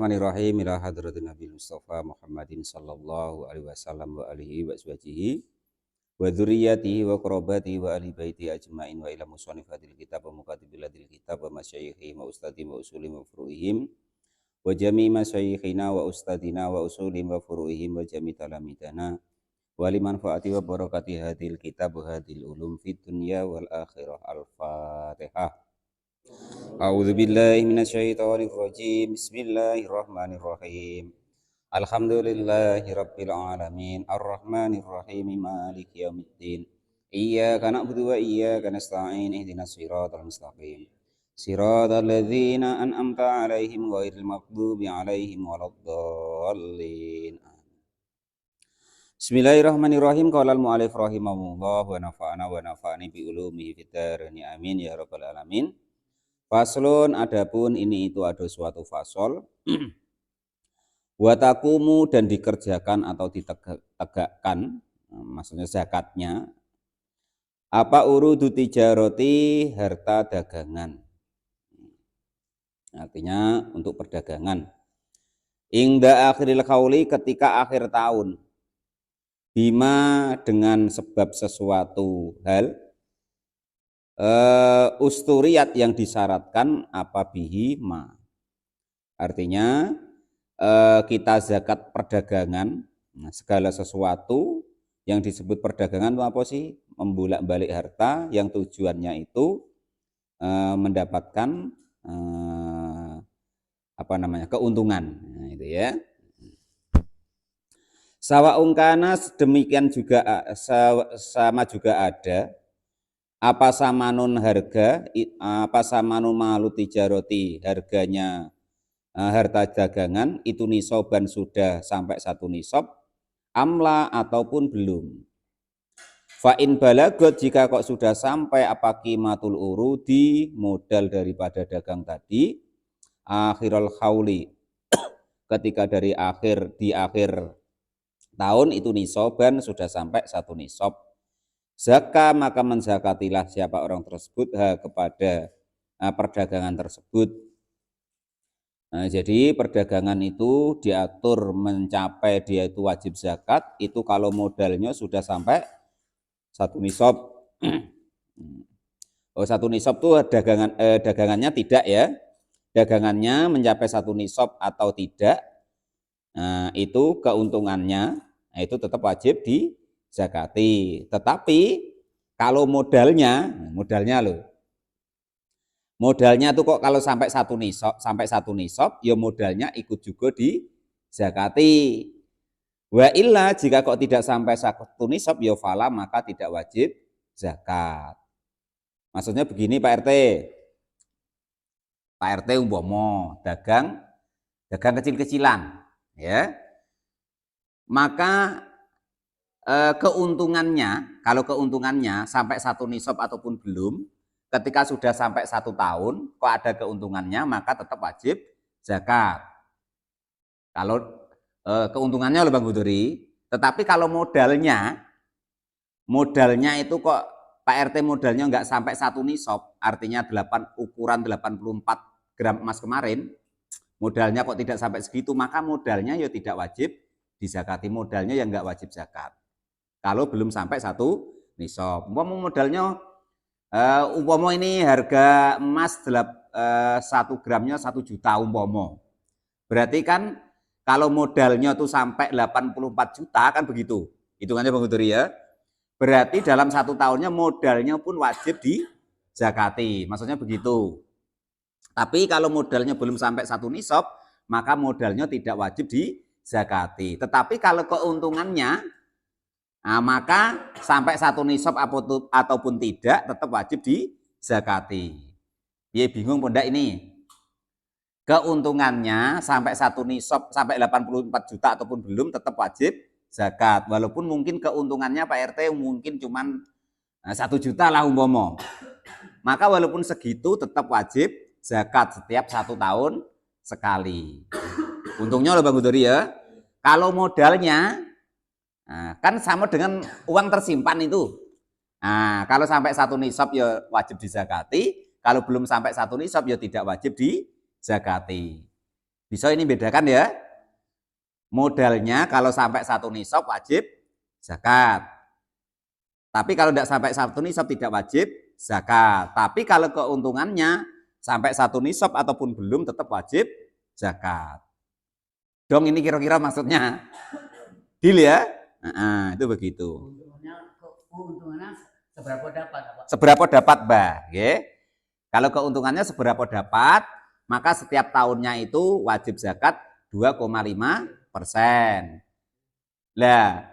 Bismillahirrahmanirrahim. Ila hadratin Nabi Mustafa Muhammadin sallallahu alaihi wasallam wa alihi wa ashabihi wa dzurriyyatihi wa qurabatihi wa ahli baiti ajmain wa ila musannifil kitab wa mukatibil kitab wa masyayikhi wa ustadhi wa usuli wa furu'ihim wa jami' masyayikhina wa ustadina wa usuli wa furu'ihim wa jami' talamidana wa liman fa'ati wa barakati hadil kitab wa hadil ulum fid dunya wal akhirah. Al-Fatihah. A'udzu billahi minasyaitonir rajim. Bismillahirrahmanirrahim. Alhamdulillahi rabbil alamin. Arrahmanir rahim. Maliki yaumiddin. Iyyaka na'budu wa iyyaka nasta'in. Ihdinas siratal mustaqim. Siratal ladzina an'amta 'alaihim ghairil maghdubi 'alaihim waladdallin. Bismillahirrahmanirrahim. Qala al-mu'allif rahimahullah wa nafa'ana wa nafa'ani bi ulumihi fid dharain. Amin ya rabbal alamin. Faslun, adapun ini itu ada suatu fasol. Watakumu, dan dikerjakan atau ditegakkan, maksudnya zakatnya. Apa urudu tijaroti, harta dagangan. Artinya untuk perdagangan. Ingda akhiril qauli, ketika akhir tahun. Bima, dengan sebab sesuatu hal. Usturiyat, yang disyaratkan apa bihi ma. Artinya kita zakat perdagangan, segala sesuatu yang disebut perdagangan itu apa sih? Membolak-balik harta yang tujuannya itu mendapatkan keuntungan. Nah, itu ya. Sawaungkana, demikian juga sama juga ada apa samanun harga, apa samanun malu tijaroti, harganya harta dagangan itu nisoban sudah sampai 1 nisob, amla ataupun belum. Fa'in balagot, jika kok sudah sampai apa qimatul urudi, modal daripada dagang tadi, akhirul hauli, ketika di akhir tahun itu nisoban sudah sampai 1 nisob. Zaka, maka menzakatilah siapa orang tersebut kepada perdagangan tersebut. Nah, jadi perdagangan itu diatur mencapai dia itu wajib zakat itu kalau modalnya sudah sampai 1 nisob. 1 nisob tuh dagangannya tidak ya. Dagangannya mencapai 1 nisob atau tidak. Nah, itu keuntungannya, itu tetap wajib zakati. Tetapi kalau modalnya tuh kok kalau sampai 1 nisob, ya modalnya ikut juga di zakati. Wa illa, jika kok tidak sampai 1 nisob, ya fala, maka tidak wajib zakat. Maksudnya begini Pak RT. Pak RT umpama dagang kecil-kecilan, ya. Maka keuntungannya, kalau keuntungannya sampai 1 nisob ataupun belum, ketika sudah sampai 1 tahun kok ada keuntungannya, maka tetap wajib zakat. Kalau keuntungannya loh Bang Budori, tetapi kalau modalnya itu kok Pak RT modalnya nggak sampai 1 nisob, artinya ukuran 84 gram emas kemarin, modalnya kok tidak sampai segitu, maka modalnya ya tidak wajib dizakati, modalnya yang nggak wajib zakat. Kalau belum sampai 1 nisob. Umpama modalnya ini harga emas 1 gramnya 1 juta umpama. Berarti kan kalau modalnya tuh sampai 84 juta kan begitu. Hitungannya Bang Udori ya. Berarti dalam 1 tahunnya modalnya pun wajib dizakati. Maksudnya begitu. Tapi kalau modalnya belum sampai 1 nisob, maka modalnya tidak wajib dizakati. Tetapi kalau keuntungannya maka sampai 1 nisob ataupun tidak tetap wajib dizakati. Ya bingung pondak ini. Keuntungannya sampai 1 nisob, sampai 84 juta ataupun belum tetap wajib zakat. Walaupun mungkin keuntungannya Pak RT mungkin cuman 1 juta lah umpama. Maka walaupun segitu tetap wajib zakat setiap 1 tahun sekali. Untungnya loh Bang Udori ya. Kalau modalnya kan sama dengan uang tersimpan itu. Nah, kalau sampai 1 nisob ya wajib dizakati, kalau belum sampai 1 nisob ya tidak wajib dizakati. Bisa ini bedakan ya. Modalnya kalau sampai 1 nisab wajib zakat. Tapi kalau tidak sampai 1 nisab tidak wajib zakat. Tapi kalau keuntungannya sampai 1 nisab ataupun belum tetap wajib zakat. Dong ini kira-kira maksudnya. Deal ya? Itu begitu. Keuntungannya seberapa dapat? Seberapa dapat, Mbak? Kalau keuntungannya seberapa dapat, maka setiap tahunnya itu wajib zakat 2,5%. Lah,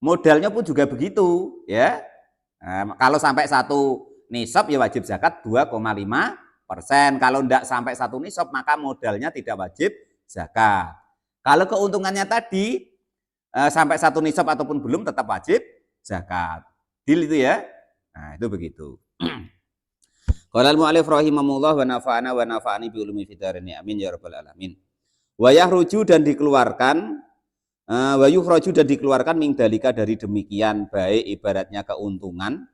modalnya pun juga begitu, ya. Kalau sampai 1 nisab ya wajib zakat 2,5%. Kalau tidak sampai 1 nisab maka modalnya tidak wajib zakat. Kalau keuntungannya tadi sampai 1 nisab ataupun belum tetap wajib zakat. Deal itu ya. Nah, itu begitu. Qala al-mu'allif rahimahullah wa nafa'ana wa nafa'ani bi ulumi fid dharain. Amin ya rabbal alamin. Wa yahruju dan dikeluarkan wa yukhraju dan dikeluarkan min dalika dari demikian, baik ibaratnya keuntungan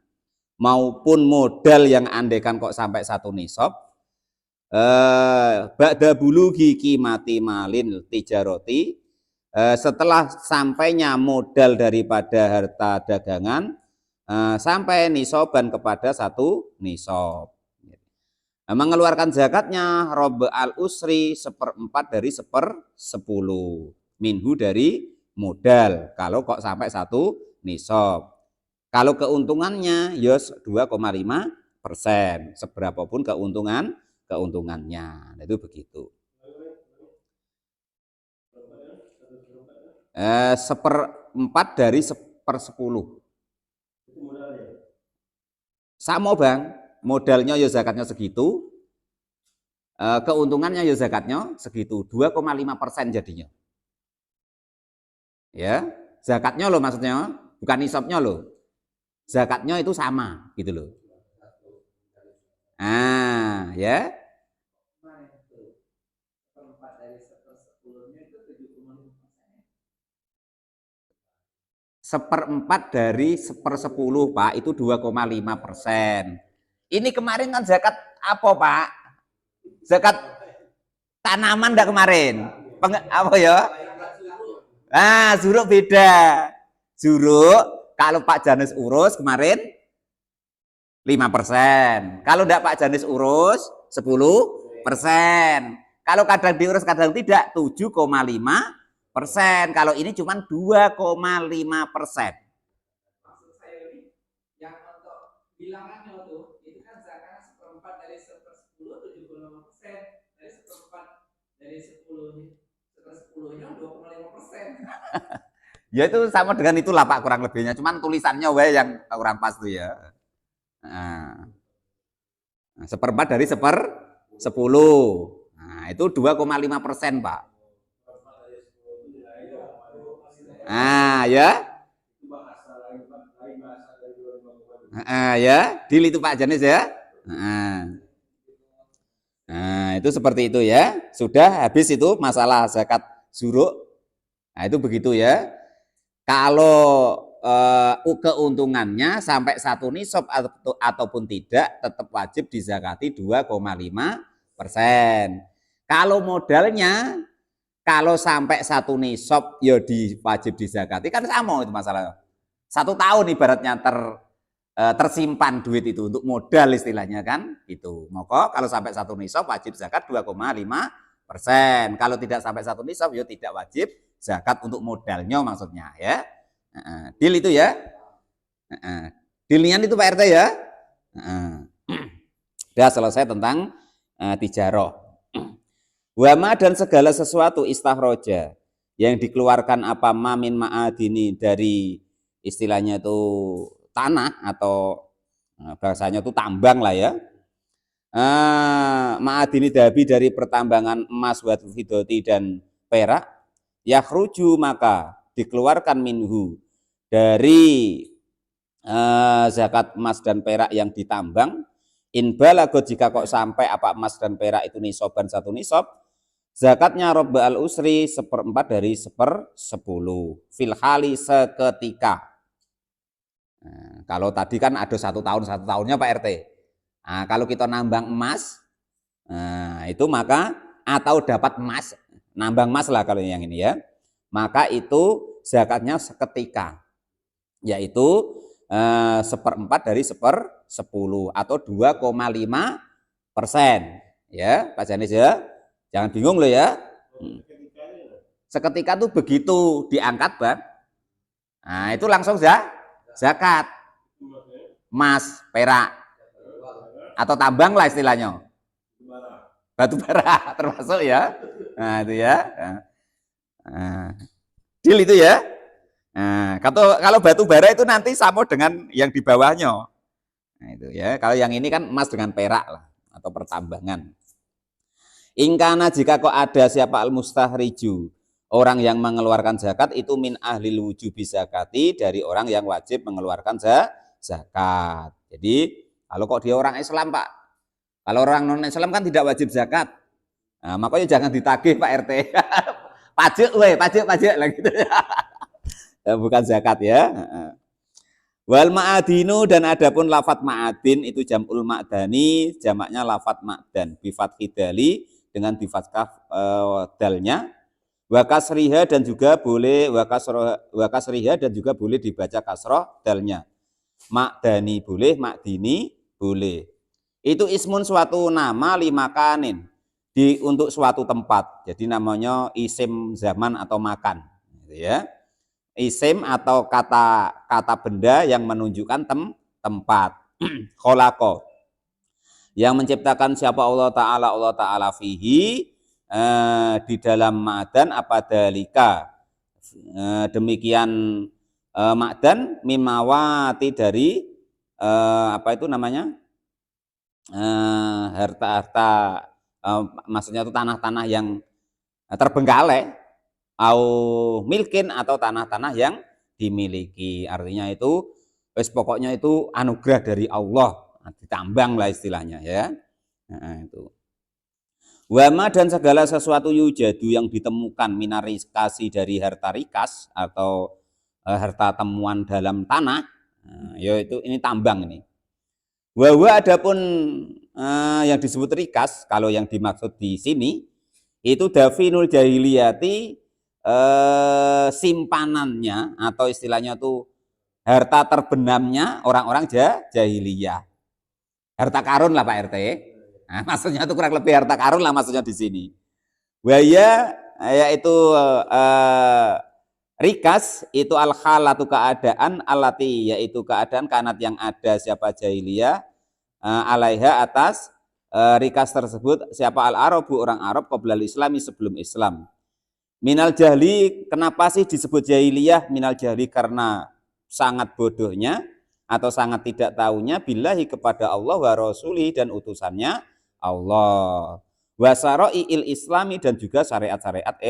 maupun modal yang andekan kok sampai 1 nisab, ba'da bulughi qimati malin tijaroti, setelah sampainya modal daripada harta dagangan sampai nisaban kepada 1 nisab. Mengeluarkan zakatnya rob al usri 1/4 dari 1/10 minhu dari modal kalau kok sampai 1 nisab. Kalau keuntungannya yos 2,5%, seberapapun keuntungannya. Nah, itu begitu. 1/4 dari 1/10. Sama Bang, modalnya ya zakatnya segitu, keuntungannya ya zakatnya segitu, 2,5% jadinya. Ya, zakatnya loh maksudnya, bukan nisabnya loh. Zakatnya itu sama gitu loh. Ya. 1/4 dari 1/10 Pak, itu 2,5%. Ini kemarin kan zakat apa Pak? Zakat tanaman enggak kemarin? Apa ya? Zuruk beda. Zuruk kalau Pak Janis urus kemarin 5%. Kalau enggak Pak Janis urus 10%. Kalau kadang diurus kadang tidak 7,5%. Kalau ini cuma 2,5%. Maksud saya ini yang untuk bilangannya itu kan zakatnya 1/4 dari 1/10 7,5%, dari 1/4 dari 1/10-nya 2,5%. Ya itu sama dengan itulah Pak kurang lebihnya, cuman tulisannya yang kurang pas tuh ya. 1/4 dari 1/10. Nah, itu 2,5% Pak. Ya. Ya, deal itu Pak Janis ya. Itu seperti itu ya. Sudah habis itu masalah zakat zuruk. Nah, itu begitu ya. Kalau keuntungannya sampai 1 nisab ataupun tidak tetap wajib dizakati 2,5%. Kalau modalnya kalau sampai 1 nisab ya wajib dizakati kan sama itu masalahnya. 1 tahun ibaratnya tersimpan duit itu untuk modal istilahnya kan gitu. Maka kalau sampai 1 nisab wajib zakat 2,5%. Kalau tidak sampai 1 nisab ya tidak wajib zakat untuk modalnya maksudnya ya. Deal itu ya. Dealnya itu Pak RT ya. Sudah selesai tentang tijarah. Wama dan segala sesuatu istahroja yang dikeluarkan apa mamin ma'adini dari istilahnya itu tanah atau bahasanya itu tambang lah ya. Ma'adini dahabi dari pertambangan emas, watu fidoti dan perak, yakhruju maka dikeluarkan minhu dari zakat emas dan perak yang ditambang, in balagot jika kok sampai apa emas dan perak itu nisoban 1 nisab, zakatnya robba al usri 1/4 dari 1/10 filhali seketika. Kalau tadi kan ada 1 tahunnya Pak RT. Kalau kita nambang emas, itu maka atau dapat emas, nambang emas lah kalau yang ini ya, maka itu zakatnya seketika, yaitu 1/4 dari 1/10 atau 2,5%. Ya, Pak Janis ya, jangan bingung loh ya. Seketika tuh begitu diangkat Bang, nah itu langsung zakat, emas, perak, atau tambang lah istilahnya, batu bara termasuk ya. Nah itu ya, nah, deal itu ya. Nah, kalau batu bara itu nanti sama dengan yang di bawahnya. Nah itu ya, kalau yang ini kan emas dengan perak lah atau pertambangan. Ingkana jika kok ada siapa al-mustahriju, orang yang mengeluarkan zakat itu min ahlil wujubi zakati, dari orang yang wajib mengeluarkan zakat. Jadi kalau kok dia orang Islam Pak, kalau orang non Islam kan tidak wajib zakat. Nah, makanya jangan ditagih Pak RT. Pajak lah gitu. Bukan zakat ya. Wal ma'adinu, dan adapun lafat ma'adin itu jam'ul ma'dani, jamaknya lafat ma'dan bifat hidali dengan difatkah dalnya, wa kasriha, dan juga boleh wa kasriha, dan juga boleh dibaca kasroh dalnya. Ma'dani boleh, ma'dini boleh. Itu ismun suatu nama limakanin, untuk suatu tempat. Jadi namanya isim zaman atau makan, gitu ya. Isim atau kata benda yang menunjukkan tempat. Kholaqo, yang menciptakan siapa Allah Ta'ala fihi, di dalam ma'dan apa dalika, demikian ma'dan mimawati, dari apa itu namanya, harta-harta, maksudnya itu tanah-tanah yang terbengkalai, au milkin, atau tanah-tanah yang dimiliki. Artinya itu pokoknya itu anugerah dari Allah, ditambang lah istilahnya ya. Nah, itu. Wama, dan segala sesuatu yujadu yang ditemukan minarikasi, dari harta rikas atau harta temuan dalam tanah, yaitu ini tambang ini. Wawa, adapun yang disebut rikas, kalau yang dimaksud di sini itu dafinul jahiliyati, simpanannya atau istilahnya tuh harta terbenamnya orang-orang jahiliyah. Harta karun lah Pak RT. Nah, maksudnya itu kurang lebih harta karun lah maksudnya di sini. Waya, yaitu rikas itu al-halatu, keadaan, alati, yaitu keadaan kanat yang ada siapa jahiliyah, alaiha, atas rikas tersebut siapa al-arabu, orang Arab, qoblal islami, sebelum Islam. Minal jahli, kenapa sih disebut jahiliyah? Minal jahli karena sangat bodohnya atau sangat tidak tahunya billahi, kepada Allah, wa rasuli, dan utusannya Allah, wa syara'iil islami, dan juga syariat-syariat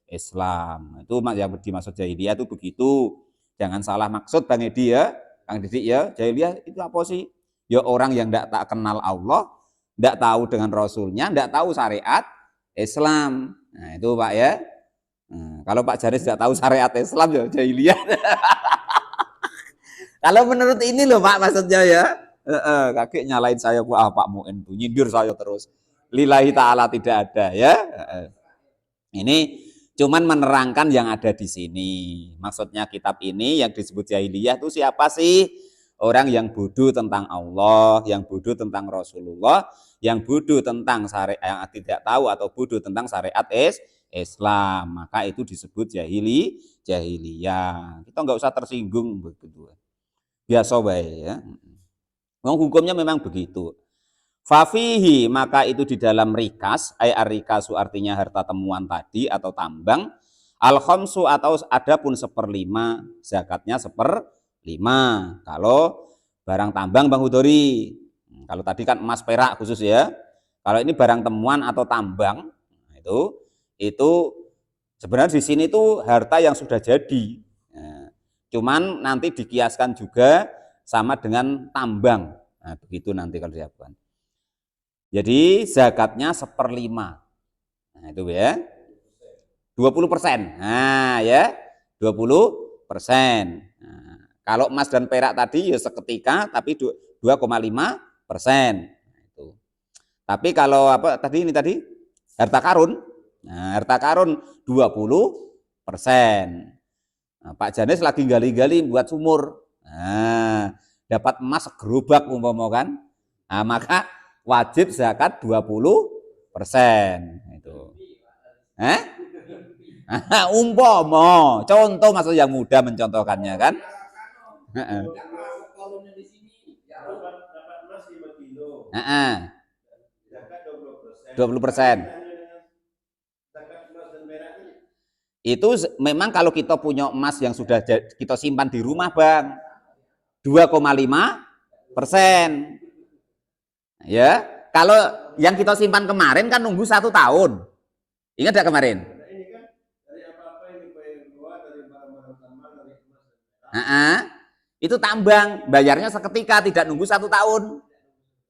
Islam. Itu yang dimaksud jahiliyah itu begitu. Jangan salah maksud Bang Edi ya, Kang Didik ya. Jahiliyah itu apa sih? Ya orang yang tidak tak kenal Allah, tidak tahu dengan Rasulnya, tidak tahu syariat Islam. Nah itu Pak ya. Kalau Pak Jaris tidak tahu syariat Islam ya jahiliyah. Kalau menurut ini loh Pak maksudnya ya. Kakek nyalain saya, Pak Muin tuh nyindir saya terus. Lillahi ta'ala tidak ada ya. Ini cuman menerangkan yang ada di sini. Maksudnya kitab ini yang disebut jahiliyah itu siapa sih? Orang yang bodoh tentang Allah, yang bodoh tentang Rasulullah, yang bodoh tentang syariat, yang tidak tahu atau bodoh tentang syariat Islam, maka itu disebut jahiliyah. Kita nggak usah tersinggung begitu. Biasa baik ya. Hukumnya memang begitu. Fafihi, maka itu di dalam rikas, rikasu artinya harta temuan tadi atau tambang, al-khamsu, atau adapun 1/5, zakatnya 1/5. Kalau barang tambang Bang Hudori, kalau tadi kan emas perak khusus ya. Kalau ini barang temuan atau tambang, itu sebenarnya di sini tuh harta yang sudah jadi. Nah, cuman nanti dikiaskan juga sama dengan tambang. Nah, begitu nanti kalau dilakukan. Jadi zakatnya 1/5. Nah, itu ya. 20%. Nah, ya. 20%. Nah, kalau emas dan perak tadi ya seketika tapi 2,5%. Nah, itu. Tapi kalau apa tadi ini tadi Harta karun. Nah, harta karun 20%. Nah, Pak Janes lagi gali-gali buat sumur. Nah, dapat emas segerobak umpama kan. Nah, maka wajib zakat 20%. Itu. Umpama, contoh maksud yang mudah mencontohkannya kan. Heeh. Dapat emas 5 kilo. 20%. Itu memang kalau kita punya emas yang sudah kita simpan di rumah Bang, 2,5%. Ya, kalau yang kita simpan kemarin kan nunggu 1 tahun. Ingat gak kemarin? Itu tambang, bayarnya seketika, tidak nunggu 1 tahun.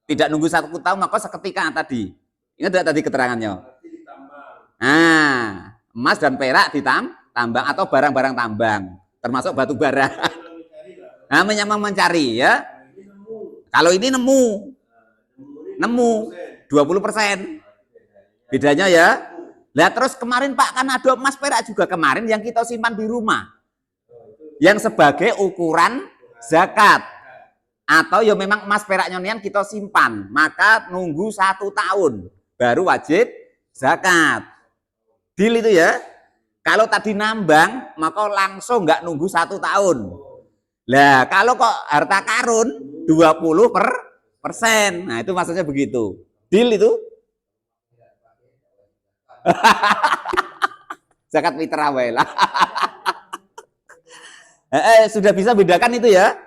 Tidak nunggu 1 tahun, maka seketika tadi. Ingat gak tadi keterangannya? Nah, emas dan perak ditambang atau barang-barang tambang, termasuk batu bara. Nah, memang mencari ya. Kalau ini nemu 20%. Bedanya ya. Lah terus kemarin Pak kan ada emas perak juga kemarin yang kita simpan di rumah. Yang sebagai ukuran zakat. Atau ya memang emas peraknya nian kita simpan, maka nunggu 1 tahun baru wajib zakat. Deal itu ya. Kalau tadi nambang, maka langsung nggak nunggu 1 tahun. Lah, kalau kok harta karun 20%. Nah, itu maksudnya begitu. Deal itu. Zakat fitrah wae lah. Sudah bisa bedakan itu ya.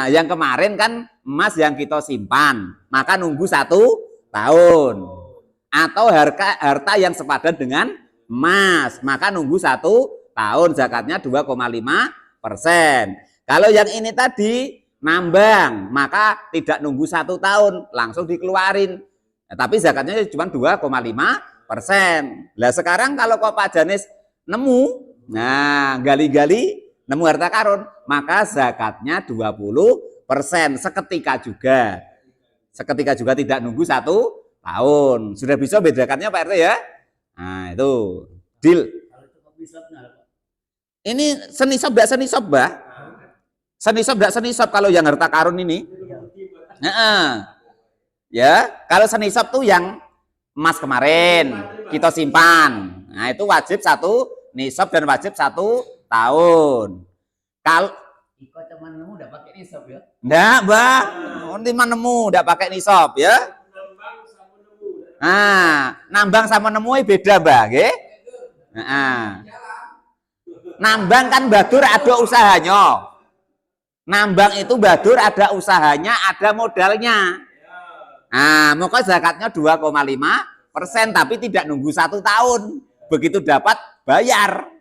Yang kemarin kan emas yang kita simpan, maka nunggu 1 tahun. Atau harta yang sepadan dengan emas, maka nunggu 1 tahun, zakatnya 2,5%. Kalau yang ini tadi nambang, maka tidak nunggu 1 tahun, langsung dikeluarin. Tapi zakatnya cuma 2,5%. Lah sekarang kalau kok Pak Janis nemu, nah gali-gali nemu harta karun, maka zakatnya 20%, seketika juga. Seketika juga, tidak nunggu 1 tahun. Sudah bisa bedakannya Pak RT ya? Nah, itu deal. Ini senisab enggak senisab, Mbak? Senisab enggak senisab kalau yang harta karun ini? Ya, kalau senisab tuh yang emas kemarin kita simpan. Nah, itu wajib 1 nisab dan wajib 1 tahun. Kalau Iko cuma nemu enggak pakai nisab ya? Enggak, Mbak. Nanti mah nemu enggak pakai nisab ya? Nambang sama nemu beda, Mbak, nggih? Nambang kan badur ada usahanya. Nambang itu badur ada usahanya, ada modalnya. Maka zakatnya 2,5%, tapi tidak nunggu 1 tahun. Begitu dapat bayar.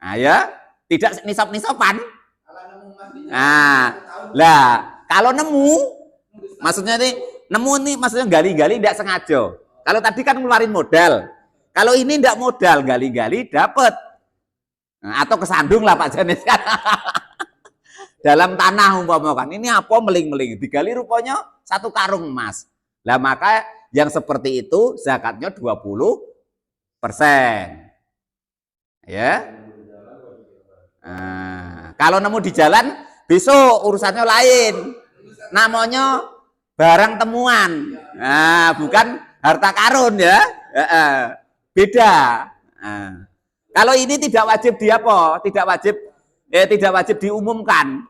Nah ya, tidak nisab-nisaban. Lah, kalau nemu, maksudnya ini nemu nih, maksudnya gali-gali tidak sengaja. Kalau tadi kan ngeluarin modal. Kalau ini tidak modal, gali-gali dapat. Atau kesandung lah Pak Janis kan. Dalam tanah umpama kan. Ini apa meling-meling, digali rupanya 1 karung emas. Lah maka yang seperti itu zakatnya 20%. Ya. Kalau nemu di jalan, besok urusannya lain. Namanya barang temuan. Bukan harta karun ya. Beda. Kalau ini tidak wajib tidak wajib diumumkan.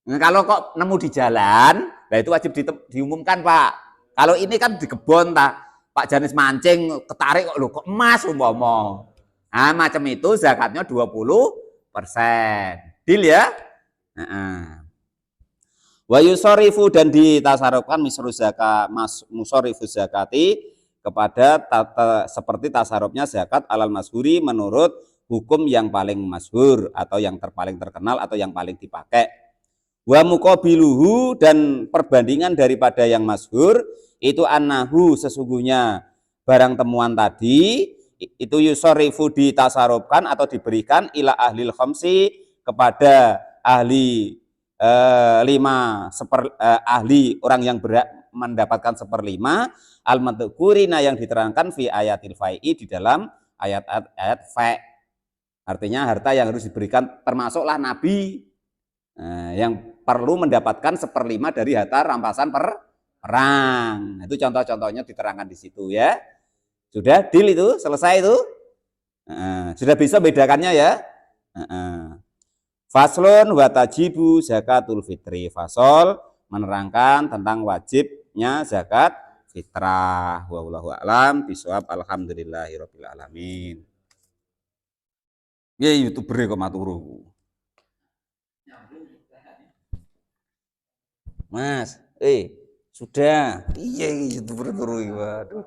Kalau kok nemu di jalan, nah itu wajib diumumkan Pak. Kalau ini kan di kebun Pak Janis mancing, ketarik kok emas umpama. Macam itu zakatnya 20%. Deal ya? Wa yusarifu, dan ditasarufkan misru zakat musarifu zakati kepada seperti tasarufnya zakat alal masyhuri menurut hukum yang paling masyhur atau yang paling terkenal atau yang paling dipakai. Wa muqabiluhu, dan perbandingan daripada yang masyhur itu annahu, sesungguhnya barang temuan tadi itu yusarifu ditasarufkan atau diberikan ila ahlil khamsi, kepada ahli ahli orang yang mendapatkan 1/5 al-madhkurina yang diterangkan fi ayatil fai'i di dalam ayat-ayat fa'. Artinya harta yang harus diberikan termasuklah nabi yang perlu mendapatkan 1/5 dari harta rampasan perang. Itu contoh-contohnya diterangkan di situ ya. Sudah deal itu, selesai itu. Sudah bisa bedakannya ya. Faslun wa tajibu zakatul fitri. Fasol menerangkan tentang wajibnya zakat fitrah. Wallahu a'lam bishawab. Alhamdulillahirabbil alamin. Ya YouTuber kok maturu. Mas, sudah. Iya YouTuber turu. Waduh.